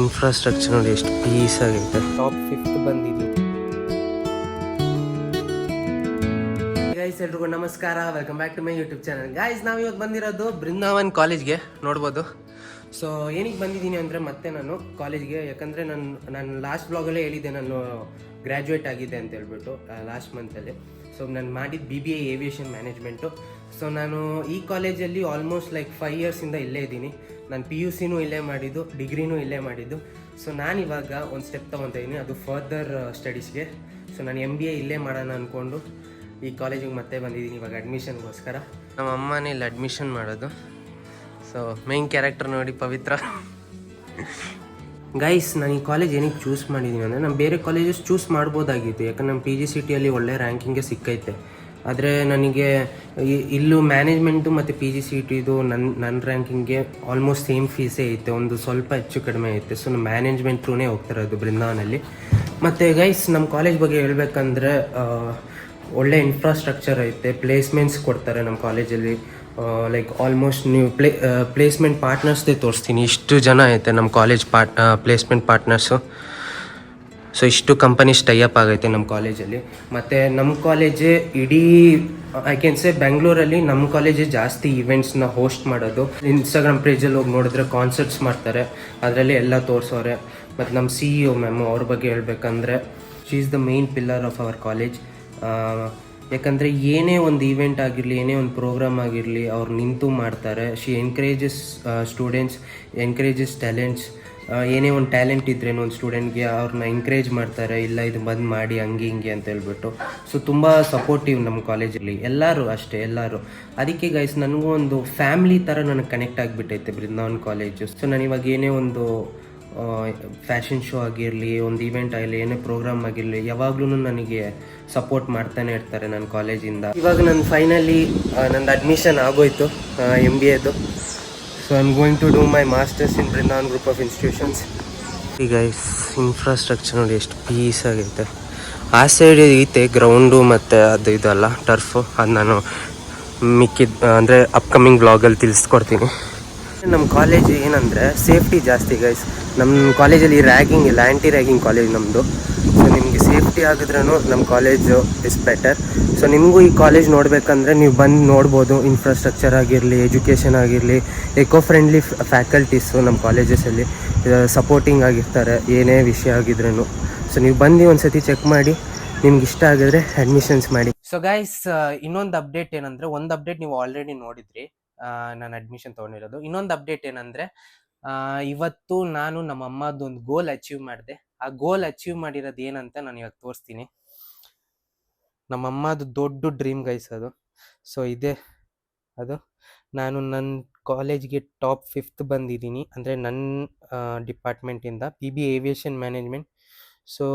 Infrastructure ನೋಡಿ ಎಷ್ಟು piece ಆಗೈತೆ. ಟಾಪ್ 5 ಬಂದಿದ್ದೀನಿ. ಗೈಸ್ ಎಲ್ರಿಗೂ ನಮಸ್ಕಾರ, welcome back to my YouTube channel. Guys ನಾವು ಇವತ್ತು ಬಂದಿರೋದು ಬೃಂದಾವನ್ ಕಾಲೇಜ್ಗೆ, ನೋಡ್ಬೋದು. ಸೊ ಏನಕ್ಕೆ ಬಂದಿದ್ದೀನಿ ಅಂದರೆ ಮತ್ತೆ ನಾನು ಕಾಲೇಜ್ಗೆ, ಯಾಕಂದರೆ ನಾನು ಲಾಸ್ಟ್ ಬ್ಲಾಗಲ್ಲೇ ಹೇಳಿದ್ದೆ ನಾನು ಗ್ರ್ಯಾಜುಯೇಟ್ ಆಗಿದೆ ಅಂತ ಹೇಳ್ಬಿಟ್ಟು ಲಾಸ್ಟ್ ಮಂತಲ್ಲಿ. ಸೊ ನಾನು ಮಾಡಿದ್ದು BBA ಏವಿಯೇಷನ್ ಮ್ಯಾನೇಜ್ಮೆಂಟು. ಸೊ ನಾನು ಈ ಕಾಲೇಜಲ್ಲಿ ಆಲ್ಮೋಸ್ಟ್ ಲೈಕ್ 5 ಇಯರ್ಸಿಂದ ಇಲ್ಲೇ ಇದ್ದೀನಿ. ನಾನು PUCನೂ ಇಲ್ಲೇ ಮಾಡಿದ್ದು, ಡಿಗ್ರಿನೂ ಇಲ್ಲೇ ಮಾಡಿದ್ದು. ಸೊ ನಾನಿವಾಗ ಒಂದು ಸ್ಟೆಪ್ ತೊಗೊತಾ ಇದ್ದೀನಿ, ಅದು ಫರ್ದರ್ ಸ್ಟಡೀಸ್ಗೆ. ಸೊ ನಾನು MBA ಇಲ್ಲೇ ಮಾಡೋಣ ಅಂದ್ಕೊಂಡು ಈ ಕಾಲೇಜಿಗೆ ಮತ್ತೆ ಬಂದಿದ್ದೀನಿ ಇವಾಗ ಅಡ್ಮಿಷನ್ಗೋಸ್ಕರ. ನಮ್ಮ ಅಮ್ಮನೇ ಇಲ್ಲಿ ಅಡ್ಮಿಷನ್ ಮಾಡೋದು. ಸೊ ಮೇನ್ ಕ್ಯಾರೆಕ್ಟರ್ ನೋಡಿ, ಪವಿತ್ರ. ಗೈಸ್ ನಾನು ಈ ಕಾಲೇಜ್ ಏನಕ್ಕೆ ಚೂಸ್ ಮಾಡಿದ್ದೀನಿ ಅಂದರೆ, ನಾನು ಬೇರೆ ಕಾಲೇಜಸ್ ಚೂಸ್ ಮಾಡ್ಬೋದಾಗಿತ್ತು, ಯಾಕಂದ್ರೆ ನಮ್ಮ PGCETಯಲ್ಲಿ ಒಳ್ಳೆ ರ್ಯಾಂಕಿಂಗ್ಗೆ ಸಿಕ್ಕೈತೆ. ಆದರೆ ನನಗೆ ಇಲ್ಲೂ ಮ್ಯಾನೇಜ್ಮೆಂಟು ಮತ್ತು PGCETದು ನನ್ನ ರ್ಯಾಂಕಿಂಗ್ಗೆ ಆಲ್ಮೋಸ್ಟ್ ಸೇಮ್ ಫೀಸೇ ಐತೆ, ಒಂದು ಸ್ವಲ್ಪ ಹೆಚ್ಚು ಕಡಿಮೆ ಐತೆ. ಸೊ ನಮ್ಮ ಮ್ಯಾನೇಜ್ಮೆಂಟ್ ಥ್ರೂನೇ ಹೋಗ್ತಿರೋದು ಬೃಂದಾವನಲ್ಲಿ. ಮತ್ತು ಗೈಸ್ ನಮ್ಮ ಕಾಲೇಜ್ ಬಗ್ಗೆ ಹೇಳ್ಬೇಕಂದ್ರೆ ಒಳ್ಳೆ ಇನ್ಫ್ರಾಸ್ಟ್ರಕ್ಚರ್ ಐತೆ, ಪ್ಲೇಸ್ಮೆಂಟ್ಸ್ ಕೊಡ್ತಾರೆ ನಮ್ಮ ಕಾಲೇಜಲ್ಲಿ. ಲೈಕ್ ಆಲ್ಮೋಸ್ಟ್ ನೀವು ಪ್ಲೇಸ್ಮೆಂಟ್ ಪಾರ್ಟ್ನರ್ಸ್ದೇ ತೋರಿಸ್ತೀನಿ. ಇಷ್ಟು ಜನ ಐತೆ ನಮ್ಮ ಕಾಲೇಜ್ ಪ್ಲೇಸ್ಮೆಂಟ್ ಪಾರ್ಟ್ನರ್ಸು. ಸೊ ಇಷ್ಟು ಕಂಪನೀಸ್ ಟೈಅಪ್ ಆಗೈತೆ ನಮ್ಮ ಕಾಲೇಜಲ್ಲಿ. ಮತ್ತು ನಮ್ಮ ಕಾಲೇಜೇ ಇಡೀ ಐ ಕ್ಯಾನ್ ಸೇ ಬೆಂಗಳೂರಲ್ಲಿ ನಮ್ಮ ಕಾಲೇಜೇ ಜಾಸ್ತಿ ಈವೆಂಟ್ಸ್ನ ಹೋಸ್ಟ್ ಮಾಡೋದು. ಇನ್ಸ್ಟಾಗ್ರಾಮ್ ಪೇಜಲ್ಲಿ ಹೋಗಿ ನೋಡಿದ್ರೆ ಕಾನ್ಸರ್ಟ್ಸ್ ಮಾಡ್ತಾರೆ, ಅದರಲ್ಲಿ ಎಲ್ಲ ತೋರಿಸೋರೆ. ಮತ್ತು ನಮ್ಮ CEO ಮ್ಯಾಮು, ಅವ್ರ ಬಗ್ಗೆ ಹೇಳ್ಬೇಕಂದ್ರೆ she is the main pillar of our college. ಯಾಕಂದರೆ ಏನೇ ಒಂದು ಈವೆಂಟ್ ಆಗಿರಲಿ, ಏನೇ ಒಂದು ಪ್ರೋಗ್ರಾಮ್ ಆಗಿರಲಿ, ಅವ್ರು ನಿಂತು ಮಾಡ್ತಾರೆ. She encourages students, encourages talents. ಏನೇ ಒಂದು ಟ್ಯಾಲೆಂಟ್ ಇದ್ರೇನು ಒಂದು ಸ್ಟೂಡೆಂಟ್ಗೆ ಅವ್ರನ್ನ ಎಂಕರೇಜ್ ಮಾಡ್ತಾರೆ, ಇಲ್ಲ ಇದು ಬಂದು ಮಾಡಿ ಹಂಗೆ ಹಿಂಗೆ ಅಂತ ಹೇಳ್ಬಿಟ್ಟು. ಸೊ ತುಂಬ ಸಪೋರ್ಟಿವ್ ನಮ್ಮ ಕಾಲೇಜಲ್ಲಿ, ಎಲ್ಲರೂ ಅಷ್ಟೇ, ಎಲ್ಲರೂ. ಅದಕ್ಕೆ ಗೈಸ್ ನನಗೂ ಒಂದು ಫ್ಯಾಮ್ಲಿ ಥರ ನನಗೆ ಕನೆಕ್ಟ್ ಆಗಿಬಿಟ್ಟೈತೆ ಬೃಂದಾವನ್ ಕಾಲೇಜು. ಸೊ ನಾನಿವಾಗ ಏನೇ ಒಂದು ಫ್ಯಾಷನ್ ಶೋ ಆಗಿರಲಿ, ಒಂದು ಈವೆಂಟ್ ಆಗಲಿ, ಏನೇ ಪ್ರೋಗ್ರಾಮ್ ಆಗಿರಲಿ, ಯಾವಾಗಲೂ ನನಗೆ ಸಪೋರ್ಟ್ ಮಾಡ್ತಾನೆ ಇರ್ತಾರೆ ನನ್ನ ಕಾಲೇಜಿಂದ. ಇವಾಗ ನಾನು ಫೈನಲಿ ನಂದು ಅಡ್ಮಿಷನ್ ಆಗೋಯ್ತು MBAದು. So I am going to do my masters in Brindavan group of institutions. ಈಗ ಇನ್ಫ್ರಾಸ್ಟ್ರಕ್ಚರ್ ನೋಡಿ ಎಷ್ಟು ಪೀಸ್ ಆಗೈತೆ. ಆ ಸೈಡ್ ಐತೆ ಗ್ರೌಂಡು ಮತ್ತು ಅದು ಇದಲ್ಲ ಟರ್ಫು. ಅದು ನಾನು ಮಿಕ್ಕಿದ್ದು ಅಂದರೆ ಅಪ್ಕಮಿಂಗ್ ಬ್ಲಾಗಲ್ಲಿ ತಿಳಿಸ್ಕೊಡ್ತೀನಿ. ನಮ್ಮ ಕಾಲೇಜ್ ಏನಂದರೆ ಸೇಫ್ಟಿ ಜಾಸ್ತಿ ಗೈಸ್. ನಮ್ಮ ಕಾಲೇಜಲ್ಲಿ ರ್ಯಾಗಿಂಗ್ ಇಲ್ಲ, ಆ್ಯಂಟಿ ರ್ಯಾಗಿಂಗ್ ಕಾಲೇಜ್ ನಮ್ಮದು. ಸೊ ನಿಮಗೆ ಸೇಫ್ಟಿ ಆಗಿದ್ರೂ ನಮ್ಮ ಕಾಲೇಜು ಇಸ್ ಬೆಟರ್. ಸೊ ನಿಮಗೂ ಈ ಕಾಲೇಜ್ ನೋಡಬೇಕಂದ್ರೆ ನೀವು ಬಂದು ನೋಡ್ಬೋದು. ಇನ್ಫ್ರಾಸ್ಟ್ರಕ್ಚರ್ ಆಗಿರಲಿ, ಎಜುಕೇಷನ್ ಆಗಿರಲಿ, ಎಕೋ ಫ್ರೆಂಡ್ಲಿ ಫ್ಯಾಕಲ್ಟೀಸು ನಮ್ಮ ಕಾಲೇಜಸಲ್ಲಿ ಸಪೋರ್ಟಿಂಗ್ ಆಗಿರ್ತಾರೆ, ಏನೇ ವಿಷಯ ಆಗಿದ್ರೂ. ಸೊ ನೀವು ಬಂದು ಒಂದು ಸತಿ ಚೆಕ್ ಮಾಡಿ, ನಿಮ್ಗೆ ಇಷ್ಟ ಆಗಿದ್ರೆ ಅಡ್ಮಿಷನ್ಸ್ ಮಾಡಿ. ಸೊ ಗೈಸ್ ಇನ್ನೊಂದು ಅಪ್ಡೇಟ್ ಏನಂದರೆ, ಒಂದು ಅಪ್ಡೇಟ್ ನೀವು ಆಲ್ರೆಡಿ ನೋಡಿದ್ರಿ, ನಾನು ಅಡ್ಮಿಷನ್ ತೊಗೊಂಡಿರೋದು. ಇನ್ನೊಂದು ಅಪ್ಡೇಟ್ ಏನಂದರೆ, ಇವತ್ತು ನಾನು ನಮ್ಮ ಅಮ್ಮದು ಒಂದು ಗೋಲ್ ಅಚೀವ್ ಮಾಡಿದೆ. ಆ ಗೋಲ್ ಅಚೀವ್ ಮಾಡಿರೋದು ಏನಂತ ನಾನು ಇವಾಗ ತೋರಿಸ್ತೀನಿ. ನಮ್ಮ ಅಮ್ಮದು ದೊಡ್ಡ ಡ್ರೀಮ್ ಗೈಸ್ ಅದು. ಸೊ ಇದೆ ಅದು. ನಾನು ನನ್ನ ಕಾಲೇಜ್ಗೆ ಟಾಪ್ 5 ಬಂದಿದ್ದೀನಿ, ಅಂದರೆ ನನ್ನ ಡಿಪಾರ್ಟ್ಮೆಂಟಿಂದ BBA ಏವಿಯೇಷನ್ ಮ್ಯಾನೇಜ್ಮೆಂಟ್. ಸೊ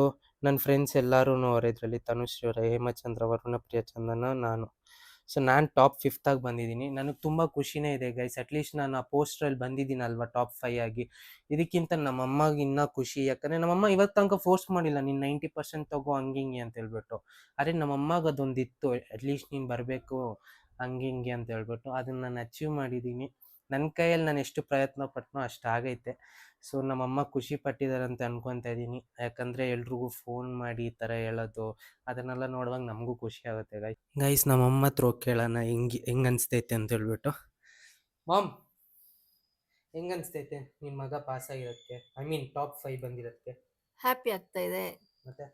ನನ್ನ ಫ್ರೆಂಡ್ಸ್ ಎಲ್ಲರೂ ಅವರ ಇದರಲ್ಲಿ ತನುಶ್ರೀ ಅವರ, ಹೇಮಚಂದ್ರ, ವರುಣ, ಪ್ರಿಯ, ಚಂದನ, ನಾನು. ಸೊ ನಾನು ಟಾಪ್ 5 ಬಂದಿದ್ದೀನಿ. ನನಗೆ ತುಂಬ ಖುಷಿನೇ ಇದೆ ಗೈಸ್. ಅಟ್ಲೀಸ್ಟ್ ನಾನು ಆ ಪೋಸ್ಟ್ರಲ್ಲಿ ಬಂದಿದ್ದೀನಲ್ವ ಟಾಪ್ 5 ಆಗಿ. ಇದಕ್ಕಿಂತ ನಮ್ಮ ಅಮ್ಮಗೆ ಇನ್ನೂ ಖುಷಿ, ಯಾಕಂದರೆ ನಮ್ಮಮ್ಮ ಇವತ್ತು ತನಕ ಫೋರ್ಸ್ ಮಾಡಿಲ್ಲ, ನೀನು 90% ತಗೋ ಹಂಗೆ ಹಿಂಗೆ ಅಂತ ಹೇಳ್ಬಿಟ್ಟು. ಆದರೆ ನಮ್ಮ ಅಮ್ಮಗೆ ಅದೊಂದಿತ್ತು, ಅಟ್ಲೀಸ್ಟ್ ನೀನು ಬರಬೇಕು ಹಂಗೆ ಹಿಂಗೆ ಅಂತ ಹೇಳ್ಬಿಟ್ಟು. ಅದನ್ನು ನಾನು ಅಚೀವ್ ಮಾಡಿದ್ದೀನಿ. ನನ್ನ ಕೈಯಲ್ಲಿ ನಾನು ಎಷ್ಟು ಪ್ರಯತ್ನ ಪಟ್ಟನೋ ಅಷ್ಟು ಆಗೈತೆ. ಸೊ ನಮ್ಮಮ್ಮ ಖುಷಿ ಪಟ್ಟಿದ್ದಾರೆ ಅಂತ ಅನ್ಕೊತಾ ಇದ್ದೀನಿ. ಯಾಕಂದರೆ ಎಲ್ರಿಗೂ ಫೋನ್ ಮಾಡಿ ಈ ಥರ ಹೇಳೋದು, ಅದನ್ನೆಲ್ಲ ನೋಡುವಾಗ ನಮಗೂ ಖುಷಿ ಆಗುತ್ತೆ ಗೈಸ್. ನಮ್ಮಮ್ಮ ಹತ್ರ ಹೋಗಿ ಕೇಳೋಣ ಹೆಂಗೆ ಅನಿಸ್ತೈತೆ ಅಂತ ಹೇಳ್ಬಿಟ್ಟು. ಮಾಮ್, ಹೆಂಗೆ ಅನಿಸ್ತೈತೆ ನಿಮ್ಮ ಮಗ ಪಾಸ್ ಆಗಿರೋದಕ್ಕೆ, ಐ ಮೀನ್ ಟಾಪ್ 5 ಬಂದಿರೋದಕ್ಕೆ? ಹ್ಯಾಪಿ ಆಗ್ತಾ ಇದೆ, ಮತ್ತೆ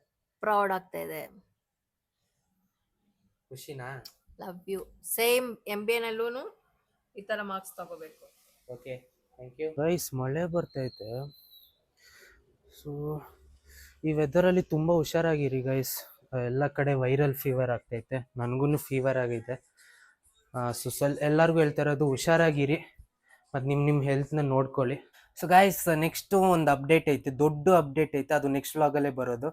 ಪ್ರೌಡ್ ಆಗ್ತಾ ಇದೆ. ಖುಷಿನಾ? Love you. ಸೇಮ್ MBA ನಲ್ಲೂ ಈ ಥರ ಮಾರ್ಕ್ಸ್ ತಗೋಬೇಕು. Okay, thank you guys. ಮಳೆ ಬರ್ತೈತೆ. ಸೊ ಈ ವೆದರಲ್ಲಿ ತುಂಬ ಹುಷಾರಾಗಿರಿ ಗೈಸ್. ಎಲ್ಲ ಕಡೆ ವೈರಲ್ ಫೀವರ್ ಆಗ್ತೈತೆ, ನನಗೂ ಫೀವರ್ ಆಗೈತೆ. ಸೊ ಎಲ್ಲರಿಗೂ ಹೇಳ್ತಾ ಇರೋದು ಹುಷಾರಾಗಿರಿ ಮತ್ತು ನಿಮ್ಮ ಹೆಲ್ತ್ನ ನೋಡ್ಕೊಳ್ಳಿ. ಸೊ ಗೈಸ್ ನೆಕ್ಸ್ಟು ಒಂದು ಅಪ್ಡೇಟ್ ಐತೆ, ದೊಡ್ಡ ಅಪ್ಡೇಟ್ ಐತೆ, ಅದು ನೆಕ್ಸ್ಟ್ ವ್ಲಾಗಲ್ಲೇ ಬರೋದು.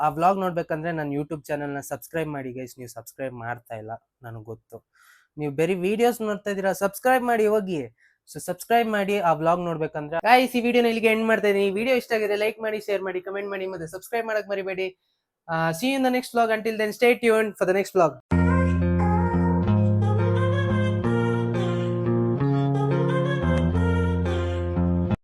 ಆ ವ್ಲಾಗ್ ನೋಡ್ಬೇಕಂದ್ರೆ ನನ್ನ ಯೂಟ್ಯೂಬ್ ಚಾನಲ್ನ ಸಬ್ಸ್ಕ್ರೈಬ್ ಮಾಡಿ ಗೈಸ್. ನೀವು ಸಬ್ಸ್ಕ್ರೈಬ್ ಮಾಡ್ತಾ ಇಲ್ಲ, ನನಗೆ ಗೊತ್ತು. ನೀವು ಬರೀ ವೀಡಿಯೋಸ್ ನೋಡ್ತಾ ಇದ್ದೀರಾ, ಸಬ್ಸ್ಕ್ರೈಬ್ ಮಾಡಿ ಹೋಗಿ. ಸೊ ಸಬ್ಸ್ಕ್ರೈಬ್ ಮಾಡಿ ಆ ವ್ಲಾಗ್ ನೋಡ್ಬೇಕಂದ್ರೆ. ಗೈಸ್ ಈ ವಿಡಿಯೋನ ಇಲ್ಲಿಗೆ ಎಂಡ್ ಮಾಡ್ತಾ ಇದ್ದೀನಿ. ಈ ವಿಡಿಯೋ ಇಷ್ಟ ಆಗಿದೆ ಲೈಕ್ ಮಾಡಿ, ಶೇರ್ ಮಾಡಿ, ಕಮೆಂಟ್ ಮಾಡಿ, ಮತ್ತೆ ಸಬ್ಸ್ಕ್ರೈಬ್ ಮಾಡಕ್ ಮರಿಬೇಡಿ. See you in the next vlog. Until then, stay tuned for the next vlog.